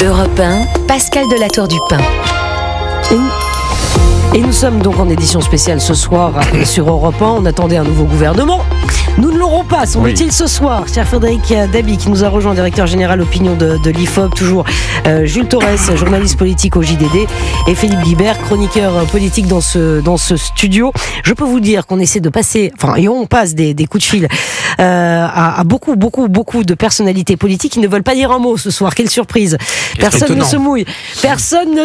Europe 1, Pascal Delatour-Dupin. Et nous sommes donc en édition spéciale ce soir sur Europe 1. On attendait un nouveau gouvernement. Nous ne l'aurons pas, semble-t-il, ce soir. Cher Frédéric Dabi, qui nous a rejoint, directeur général opinion de l'IFOP, toujours Jules Torres, journaliste politique au JDD, et Philippe Guibert, chroniqueur politique dans ce studio. Je peux vous dire qu'on essaie de passer, et on passe des coups de fil à beaucoup de personnalités politiques qui ne veulent pas dire un mot ce soir. Quelle surprise. Personne ne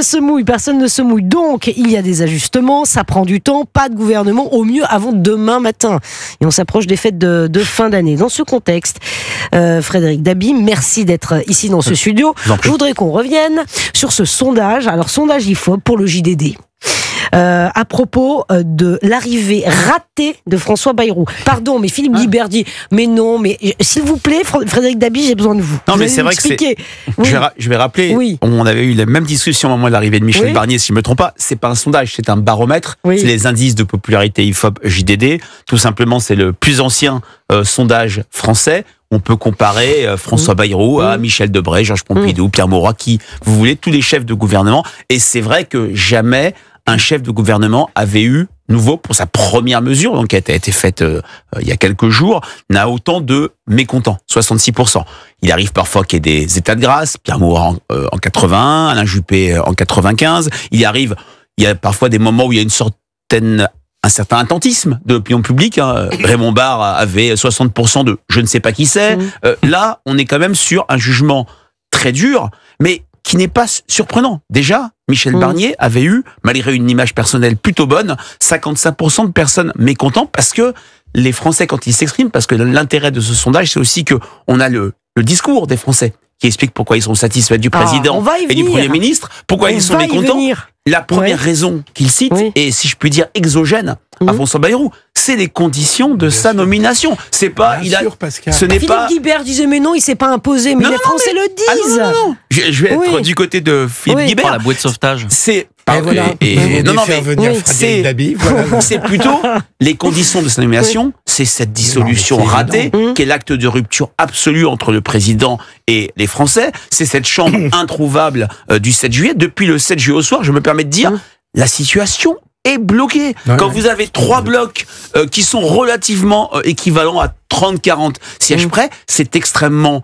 se mouille. Donc, il y a des ajustements, ça prend du temps, pas de gouvernement, au mieux avant demain matin. Et on s'approche des fêtes de fin d'année. Dans ce contexte, Frédéric Dabi, merci d'être ici dans ce studio. Je voudrais qu'on revienne sur ce sondage. Alors, sondage IFOP pour le JDD. À propos de l'arrivée ratée de François Bayrou. Pardon, mais Philippe Guibert dit mais non, mais s'il vous plaît, Frédéric Dabi, j'ai besoin de vous. Non, mais c'est vrai que c'est. Je vais rappeler, on avait eu la même discussion au moment de l'arrivée de Michel Barnier, si je ne me trompe pas. C'est pas un sondage, c'est un baromètre. C'est les indices de popularité IFOP JDD. Tout simplement, c'est le plus ancien sondage français. On peut comparer François Bayrou à Michel Debré, Georges Pompidou, Pierre Mauroy, qui vous voulez, tous les chefs de gouvernement. Et c'est vrai que jamais un chef de gouvernement avait eu, nouveau pour sa première mesure, donc qui a été faite il y a quelques jours, n'a autant de mécontents, 66%. Il arrive parfois qu'il y ait des états de grâce, Pierre Mauroy en 81, Alain Juppé en 95. Il y a parfois des moments où il y a un certain attentisme de l'opinion publique. Raymond Barre avait 60% de je ne sais pas qui c'est. Là, on est quand même sur un jugement très dur, mais qui n'est pas surprenant. Déjà, Michel Barnier avait eu, malgré une image personnelle plutôt bonne, 55% de personnes mécontentes, parce que les Français, quand ils s'expriment, parce que l'intérêt de ce sondage, c'est aussi qu'on a le discours des Français qui explique pourquoi ils sont satisfaits du président et du Premier ministre, pourquoi ils sont mécontents. La première raison qu'il cite, et si je puis dire exogène à François Bayrou, c'est les conditions de sa nomination. C'est pas, ce n'est pas. Philippe Guibert disait mais non, il s'est pas imposé, mais les Français le disent. Non. Je vais être du côté de Philippe Guibert. Par la bouée de sauvetage. C'est c'est plutôt les conditions de sa nomination, c'est cette dissolution ratée, qui est l'acte de rupture absolue entre le président et les Français. C'est cette chambre introuvable du 7 juillet. Depuis le 7 juillet au soir, je me permets de dire, la situation est bloquée. Quand vous avez 3 blocs qui sont relativement équivalents à 30-40 sièges près, c'est extrêmement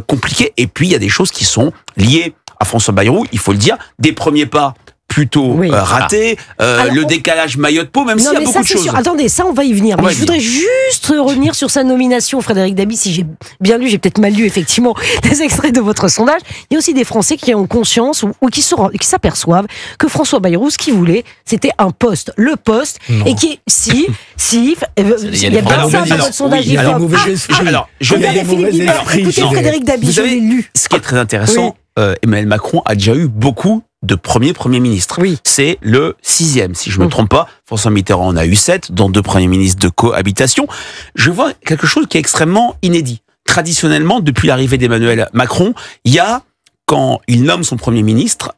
compliqué. Et puis, il y a des choses qui sont liées à François Bayrou, il faut le dire, des premiers pas plutôt raté, le décalage maillot de peau, même s'il y a beaucoup de choses. Attendez, ça on va y venir. Mais je voudrais juste revenir sur sa nomination, Frédéric Dabi. Si j'ai bien lu, j'ai peut-être mal lu effectivement des extraits de votre sondage. Il y a aussi des Français qui ont conscience ou qui s'aperçoivent que François Bayrou, ce qu'il voulait, c'était un poste. Le poste, et qui est... il y a bien ça dans votre sondage. Alors, je vais... Écoutez, Frédéric Dabi, je l'ai lu. Ce qui est très intéressant, Emmanuel Macron a déjà eu beaucoup de Premier ministre. C'est le 6e, si je ne me trompe pas. François Mitterrand en a eu 7, dont 2 premiers ministres de cohabitation. Je vois quelque chose qui est extrêmement inédit. Traditionnellement, depuis l'arrivée d'Emmanuel Macron, il y a, quand il nomme son Premier ministre,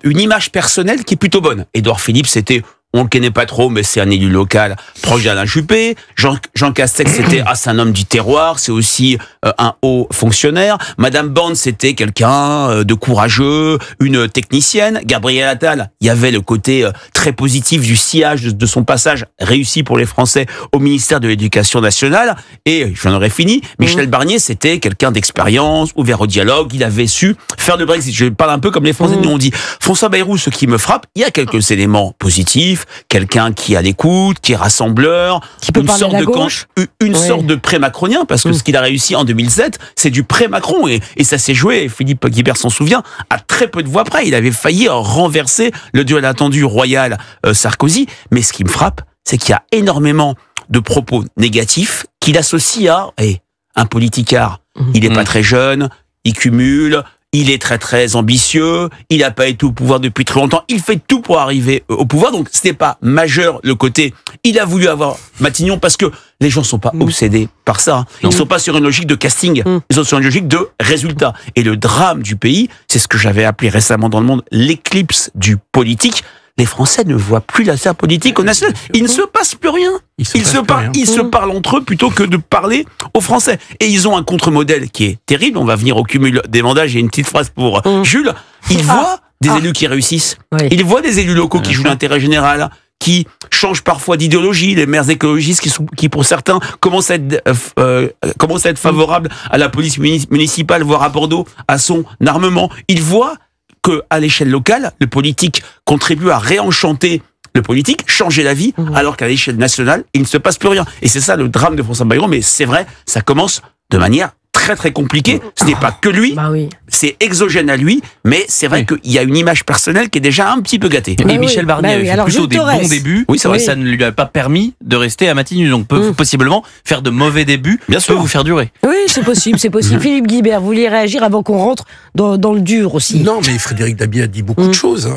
une image personnelle qui est plutôt bonne. Édouard Philippe, c'était... On le connaît pas trop, mais c'est un élu local proche d'Alain Juppé. Jean Castex, c'était c'est un homme du terroir, c'est aussi un haut fonctionnaire. Madame Borne, c'était quelqu'un de courageux, une technicienne. Gabriel Attal, il y avait le côté très positif du sillage de son passage réussi pour les Français au ministère de l'Éducation nationale. Et j'en aurais fini. Michel Barnier, c'était quelqu'un d'expérience, ouvert au dialogue. Il avait su faire le Brexit. Je parle un peu comme les Français nous ont dit. François Bayrou, ce qui me frappe, il y a quelques éléments positifs. Quelqu'un qui est à l'écoute, qui est rassembleur, qui peut parler à la gauche. Une sorte de pré-macronien, parce que ce qu'il a réussi en 2007, c'est du pré-Macron, et ça s'est joué, Philippe Guibert s'en souvient, à très peu de voix près. Il avait failli renverser le duel attendu Royal-Sarkozy, mais ce qui me frappe, c'est qu'il y a énormément de propos négatifs qu'il associe à un politicard. Il n'est pas très jeune, il cumule... Il est très très ambitieux, il n'a pas été au pouvoir depuis très longtemps, il fait tout pour arriver au pouvoir, donc ce n'est pas majeur le côté, il a voulu avoir Matignon, parce que les gens ne sont pas obsédés par ça, ils ne sont pas sur une logique de casting, ils sont sur une logique de résultat. Et le drame du pays, c'est ce que j'avais appelé récemment dans Le Monde, l'éclipse du politique. Les Français ne voient plus la sphère politique au national. Il ne se passe plus rien. Ils se parlent entre eux plutôt que de parler aux Français. Et ils ont un contre-modèle qui est terrible. On va venir au cumul des mandats. J'ai une petite phrase pour Jules. il voit des élus qui réussissent. Oui. Il voit des élus locaux qui jouent l'intérêt général, qui changent parfois d'idéologie, les maires écologistes qui pour certains commencent à être favorables à la police municipale, voire à Bordeaux, à son armement. Il voit que à l'échelle locale, le politique contribue à réenchanter le politique, changer la vie, alors qu'à l'échelle nationale, il ne se passe plus rien. Et c'est ça le drame de François Bayrou, mais c'est vrai, ça commence de manière très très compliqué. Ce n'est pas que lui, c'est exogène à lui, mais c'est vrai qu'il y a une image personnelle qui est déjà un petit peu gâtée. Et Michel Barnier a fait plutôt des bons débuts. Oui, c'est vrai, ça ne lui a pas permis de rester à Matignon. Donc peut possiblement faire de mauvais débuts, peut vous faire durer. Oui, c'est possible, c'est possible. Philippe Guibert, vous vouliez réagir avant qu'on rentre dans le dur aussi? Non, mais Frédéric Dabi a dit beaucoup de choses.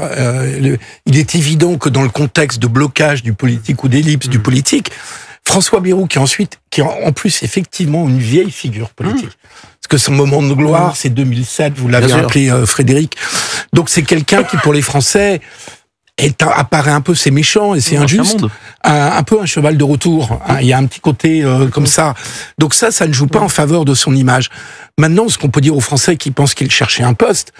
Il est évident que dans le contexte de blocage du politique ou d'ellipse du politique, François Bayrou, qui est en plus effectivement une vieille figure politique. Parce que son moment de gloire, c'est 2007, vous l'avez rappelé, Frédéric. Donc c'est quelqu'un qui, pour les Français, apparaît un peu, c'est méchant et c'est injuste, un peu un cheval de retour. Il y a un petit côté comme ça. Donc ça ne joue pas en faveur de son image. Maintenant, ce qu'on peut dire aux Français qui pensent qu'ils cherchaient un poste,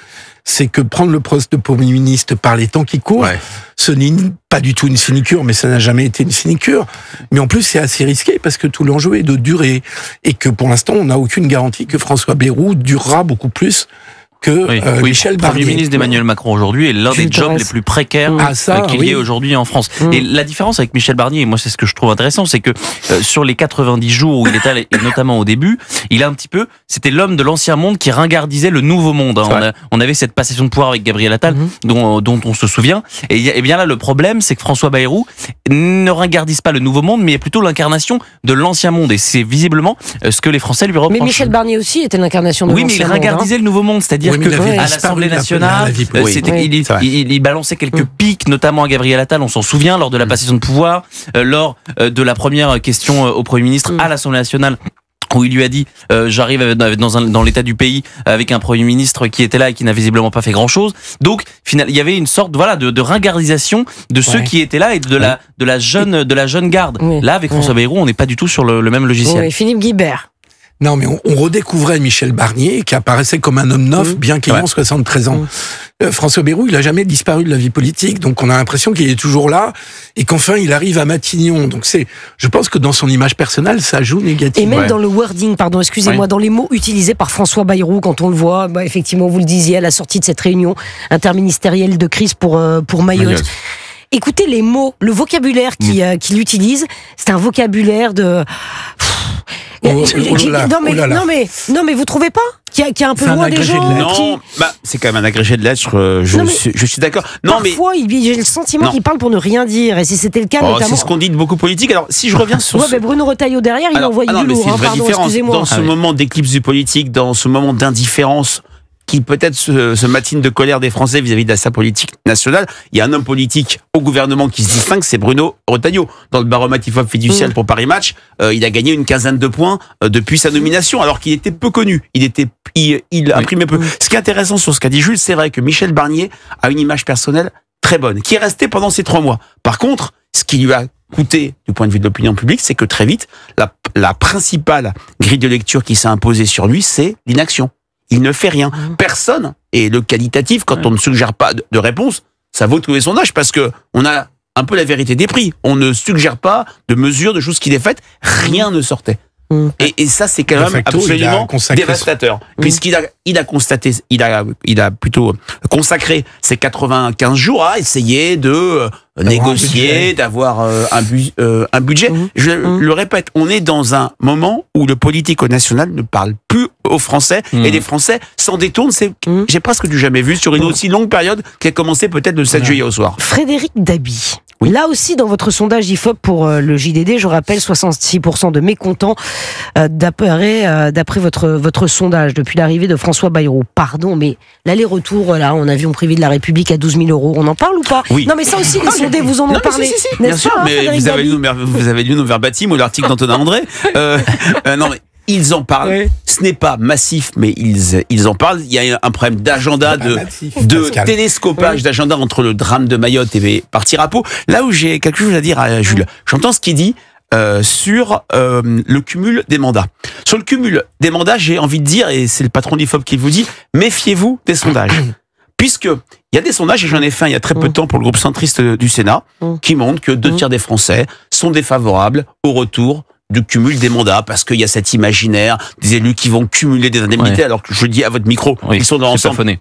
c'est que prendre le poste de Premier ministre par les temps qui courent, ce n'est pas du tout une sinécure, mais ça n'a jamais été une sinécure. Mais en plus, c'est assez risqué parce que tout l'enjeu est de durer. Et que pour l'instant, on n'a aucune garantie que François Bayrou durera beaucoup plus que Michel Barnier. Le Premier ministre d'Emmanuel Macron aujourd'hui est l'un des jobs les plus précaires qu'il y ait aujourd'hui en France. Et la différence avec Michel Barnier, et moi c'est ce que je trouve intéressant, c'est que sur les 90 jours où il était allé, et notamment au début, il a un petit peu, c'était l'homme de l'ancien monde qui ringardisait le nouveau monde. On avait cette passation de pouvoir avec Gabriel Attal, dont on se souvient. Et bien là, le problème, c'est que François Bayrou ne ringardise pas le nouveau monde, mais est plutôt l'incarnation de l'ancien monde. Et c'est visiblement ce que les Français lui reprochent. Mais Michel Barnier aussi était l'incarnation de l'ancien monde. Oui, mais il ringardisait le nouveau monde, c'est-à-dire à l'Assemblée nationale, il balançait quelques pics, notamment à Gabriel Attal, on s'en souvient, lors de la passation de pouvoir, lors de la première question au Premier ministre à l'Assemblée nationale, où il lui a dit j'arrive dans l'état du pays avec un Premier ministre qui était là et qui n'a visiblement pas fait grand-chose. Donc il y avait une sorte de ringardisation de ceux qui étaient là et de la jeune garde. Là, avec François Bayrou, on n'est pas du tout sur le même logiciel. Philippe Guibert. Non, mais on redécouvrait Michel Barnier, qui apparaissait comme un homme neuf, bien qu'ayant 73 ans. François Bayrou, il n'a jamais disparu de la vie politique, donc on a l'impression qu'il est toujours là, et qu'enfin il arrive à Matignon. Donc je pense que dans son image personnelle, ça joue négativement. Et même dans le wording, excusez-moi, dans les mots utilisés par François Bayrou, quand on le voit, effectivement, vous le disiez, à la sortie de cette réunion interministérielle de crise pour Mayotte. Écoutez les mots, le vocabulaire qu'il utilise, c'est un vocabulaire de... Non mais vous trouvez pas qu'il y a un peu loin des gens? Non, c'est quand même un agrégé de lettres. Je suis d'accord. Parfois, j'ai le sentiment qu'il parle pour ne rien dire. Et si c'était le cas, notamment. C'est ce qu'on dit de beaucoup politiques. Alors, si je reviens sur. Bruno Retailleau derrière, il envoyait du lourd. C'est une vraie différence. Dans ce moment d'éclipse du politique, dans ce moment d'indifférence qui peut-être se matine de colère des Français vis-à-vis de sa politique nationale, il y a un homme politique au gouvernement qui se distingue, c'est Bruno Retailleau. Dans le baromètre IFOP fiducial pour Paris Match, il a gagné une quinzaine de points depuis sa nomination, alors qu'il était peu connu. Il imprimait peu. Ce qui est intéressant sur ce qu'a dit Jules, c'est vrai que Michel Barnier a une image personnelle très bonne, qui est restée pendant ces 3 mois. Par contre, ce qui lui a coûté du point de vue de l'opinion publique, c'est que très vite, la principale grille de lecture qui s'est imposée sur lui, c'est l'inaction. Il ne fait rien. Personne. Et le qualitatif, quand on ne suggère pas de réponse, ça vaut tous les sondages parce que on a un peu la vérité des prix. On ne suggère pas de mesures, de choses qui est faites. Rien ne sortait. Et ça, c'est quand même absolument dévastateur. Puisqu'il a plutôt consacré ces 95 jours à essayer de négocier, d'avoir un budget. Je le répète, on est dans un moment où le politique au national ne parle plus aux Français et les Français s'en détournent. J'ai presque du jamais vu sur une aussi longue période qui a commencé peut-être le 7 juillet au soir. Frédéric Dabi. Là aussi, dans votre sondage IFOP pour le JDD, je rappelle 66% de mécontents d'après votre sondage depuis l'arrivée de François Bayrou. Pardon, mais l'aller-retour, là, en avion privé de la République à 12 000 €, on en parle ou pas? Oui. Non, mais ça aussi, les sondés vous en ont parlé. Si, bien sûr, mais vous avez lu nos verbatim ou l'article d'Antonin André. Non, mais ils en parlent. Ce n'est pas massif, mais ils en parlent. Il y a un problème d'agenda, de télescopage d'agenda entre le drame de Mayotte et Partir à Pau. Là où j'ai quelque chose à dire à Jules, j'entends ce qu'il dit sur le cumul des mandats. Sur le cumul des mandats, j'ai envie de dire, et c'est le patron d'IFOP qui vous dit, méfiez-vous des sondages. puisque il y a des sondages, et j'en ai fait un il y a très peu de temps pour le groupe centriste du Sénat, qui montrent que 2/3 des Français sont défavorables au retour du cumul des mandats, parce qu'il y a cet imaginaire des élus qui vont cumuler des indemnités, alors que je dis à votre micro, ils sont dans l'ensemble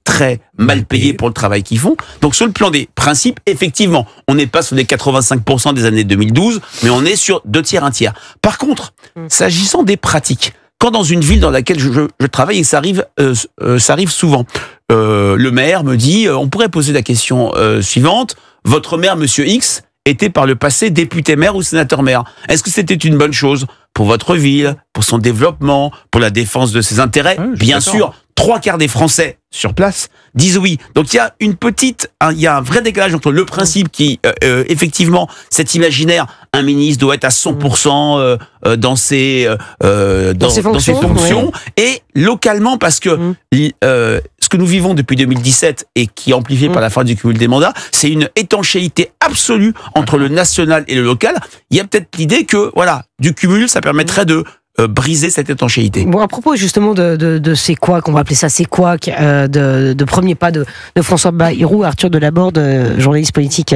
très mal payés pour le travail qu'ils font. Donc sur le plan des principes, effectivement, on n'est pas sur les 85% des années 2012, mais on est sur 2/3, 1/3. Par contre, s'agissant des pratiques, quand dans une ville dans laquelle je travaille, et ça arrive souvent, le maire me dit, on pourrait poser la question suivante, votre maire, monsieur X, était par le passé député maire ou sénateur maire. Est-ce que c'était une bonne chose pour votre ville, pour son développement, pour la défense de ses intérêts? Bien sûr, 3/4 des Français sur place disent oui. Donc il y a il y a un vrai décalage entre le principe qui, effectivement, cet imaginaire, un ministre doit être à 100% dans ses fonctions, et localement, parce que ce que nous vivons depuis 2017 et qui est amplifié par la fin du cumul des mandats, c'est une étanchéité absolue entre le national et le local. Il y a peut-être l'idée que, voilà, du cumul, ça permettrait de briser cette étanchéité. Bon, à propos justement de ces couacs, on va appeler ça ces couacs, de premier pas de François Bayrou, Arthur Delaborde, journaliste politique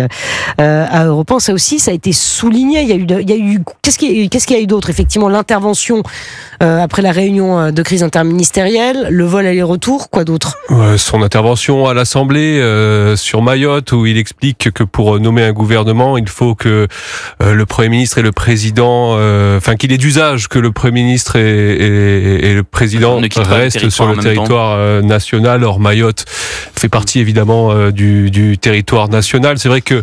à Europe 1, ça aussi, ça a été souligné. Il y a eu qu'est-ce qu'il y a eu d'autre? Effectivement, l'intervention après la réunion de crise interministérielle, le vol aller-retour, quoi d'autre? Son intervention à l'Assemblée sur Mayotte, où il explique que pour nommer un gouvernement, il faut que le Premier ministre et le Président, qu'il est d'usage que le Premier ministre et le Président restent sur le territoire national. Or, Mayotte fait partie évidemment du territoire national. C'est vrai que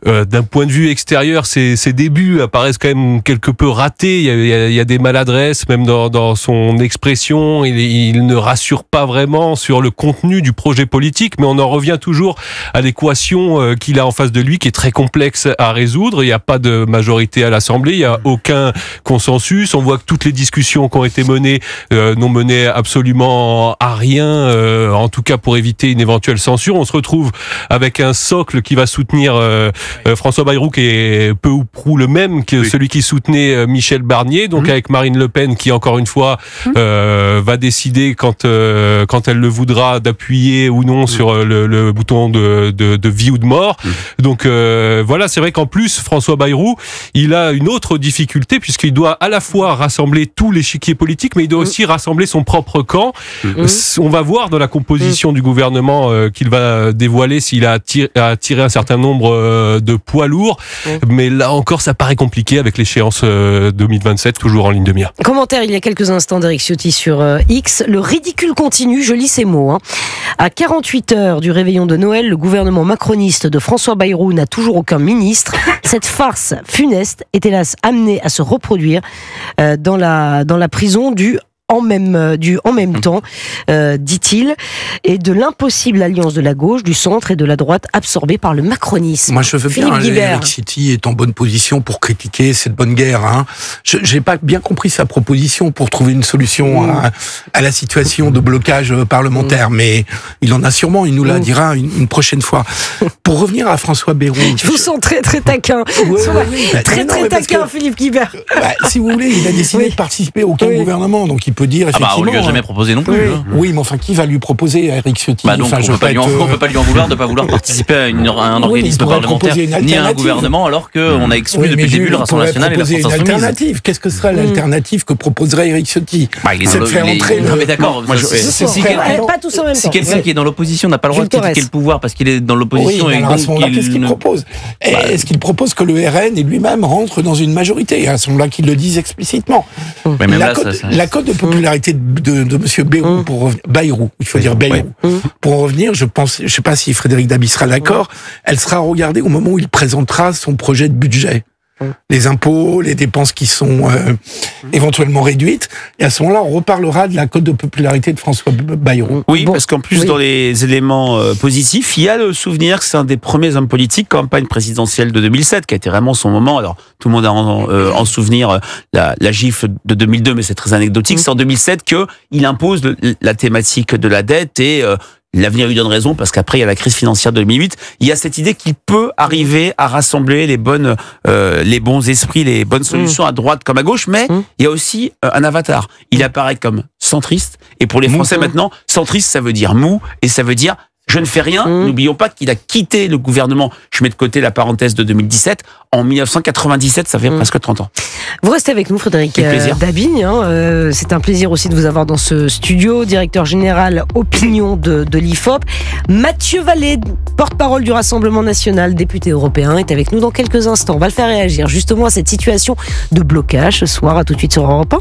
d'un point de vue extérieur, ses débuts apparaissent quand même quelque peu ratés. Il y a des maladresses, même dans son expression. Il ne rassure pas vraiment sur le contenu du projet politique, mais on en revient toujours à l'équation qu'il a en face de lui, qui est très complexe à résoudre. Il n'y a pas de majorité à l'Assemblée, il n'y a aucun consensus. On voit que toutes les discussions qui ont été menées n'ont mené absolument à rien, en tout cas pour éviter une éventuelle censure. On se retrouve avec un socle qui va soutenir François Bayrou, qui est peu ou prou le même que celui qui soutenait Michel Barnier, donc avec Marine Le Pen qui, encore une fois, va décider quand elle le voudra d'appuyer ou non sur le bouton de vie ou de mort. Donc voilà, c'est vrai qu'en plus François Bayrou, il a une autre difficulté, puisqu'il doit à la fois rassembler tout l'échiquier politique, mais il doit aussi rassembler son propre camp. On va voir dans la composition du gouvernement qu'il va dévoiler s'il a attiré un certain nombre de poids lourds, mais là encore ça paraît compliqué avec l'échéance 2027 toujours en ligne de mire. Commentaire il y a quelques instants d'Éric Ciotti sur X. Le ridicule continue, je lis ces mots. À 48 heures du réveillon de Noël, le gouvernement macroniste de François Bayrou n'a toujours aucun ministre. Cette farce funeste est hélas amenée à se reproduire dans la prison du en même temps, dit-il, et de l'impossible alliance de la gauche, du centre et de la droite absorbée par le macronisme. Moi, je veux bien, Éric Ciotti est en bonne position pour critiquer cette bonne guerre. J'ai pas bien compris sa proposition pour trouver une solution à la situation de blocage parlementaire, mais il en a sûrement, il nous la dira une prochaine fois. Pour revenir à François Bayrou... Je vous sens très taquin. Très taquin, Philippe Guibert. Si vous voulez, il a décidé de participer à aucun gouvernement, donc il peut dire effectivement... on lui a jamais proposé non plus. Oui, mais enfin, qui va lui proposer à Éric Ciotti? Donc on peut pas lui en vouloir de ne pas vouloir participer à un organisme parlementaire ni à un gouvernement, alors qu'on a exclu depuis le début le Rassemblement national et la France Insoumise. Alternative. Qu'est-ce que serait l'alternative que proposerait Éric Ciotti? C'est de faire entrer... Non mais d'accord, pas tous en même temps. Si quelqu'un qui est dans l'opposition n'a pas le droit de critiquer le pouvoir parce qu'il est dans l'opposition, et donc qu'est-ce qu'il propose? Est-ce qu'il propose que le RN et lui-même rentrent dans une majorité? À ce moment-là, qu'ils le disent explicitement. La cote de popularité de monsieur Bayrou, il faut dire Bayrou. Pour en revenir, je sais pas si Frédéric Dabi sera d'accord, elle sera regardée au moment où il présentera son projet de budget. Les impôts, les dépenses qui sont éventuellement réduites, et à ce moment-là, on reparlera de la cote de popularité de François Bayrou. Oui, parce qu'en plus, dans les éléments positifs, il y a le souvenir que c'est un des premiers hommes politiques, campagne présidentielle de 2007, qui a été vraiment son moment. Alors, tout le monde a en souvenir la gifle de 2002, mais c'est très anecdotique. C'est en 2007 qu'il impose la thématique de la dette et... l'avenir lui donne raison, parce qu'après il y a la crise financière de 2008. Il y a cette idée qu'il peut arriver à rassembler les bons esprits, les bonnes solutions à droite comme à gauche, mais il y a aussi un avatar. Il apparaît comme centriste, et pour les Français maintenant, centriste ça veut dire mou, et ça veut dire je ne fais rien. N'oublions pas qu'il a quitté le gouvernement, je mets de côté la parenthèse de 2017, en 1997, ça fait presque 30 ans. Vous restez avec nous, Frédéric Dabigne. C'est un plaisir aussi de vous avoir dans ce studio, directeur général opinion de l'IFOP. Mathieu Vallée, porte-parole du Rassemblement national, député européen, est avec nous dans quelques instants. On va le faire réagir justement à cette situation de blocage ce soir. À tout de suite sur Europe 1.